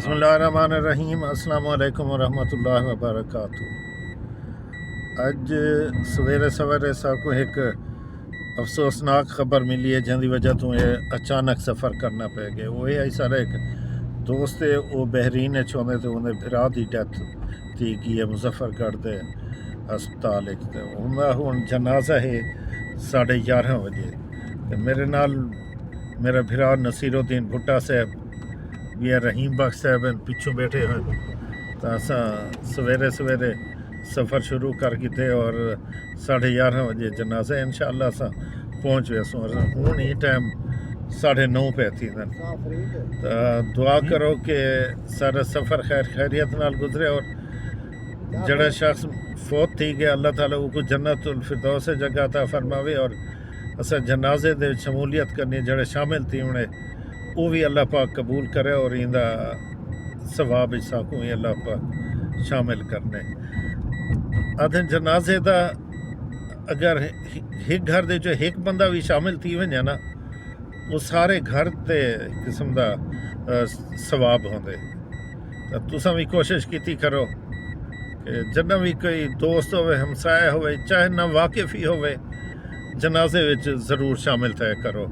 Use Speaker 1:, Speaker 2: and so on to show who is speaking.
Speaker 1: बिस्मिल्लाहिर्रहमानिर्रहीम अस्सलाम वालेकुम वरहमतुल्लाहि वबरकातुहू। अज सवेरे सवेरे साकू एक अफसोसनाक खबर मिली है जिंदी वजह तो ये अचानक सफ़र करना पै गया। वो ये सारा एक दोस्त है वो बहरीन चाहते तो उन्हें भरा की डैथ थी गई है मुजफ्फरगढ़ के हस्पताल। हूँ जनाजा है 11:30 बजे। तो मेरे नाल मेरा भरा नसीरुद्दीन भुट्टा साहब भी है, रहीम बख्श साहब पिछों बैठे हुए। तो असा सवेरे सवेरे सफ़र शुरू कर किते और 11:30 बजे जनाजा इंशाअल्लाह असा पहुँच वैसों। और हूँ ये टाइम 9:30 पे थी। तो दुआ करो कि सारा सफ़र खैर खैरियत नाल गुजरे और जड़ा शख्स फौत थी गया अल्लाह ताला को जन्नतुल फिरदौस जगह अता फरमावे। और असा जनाजे दे शमूलियत करनी जड़े शामिल थी उन्हें वो भी अल्लाह पाक कबूल करे और इंदा सवाब साकू ही अल्लाह पाक शामिल करने। अधे जनाजे का अगर एक घर दे जो एक बंदा भी शामिल थी वने ना वो सारे घर ते किस्म का सवाब होंदे। तो तुसां भी कोशिश की करो कि जन्ना भी कोई दोस्त होवे हमसाया होवे चाहे ना वाकिफ ही होवे जनाजे विच ज़रूर शामिल थे करो।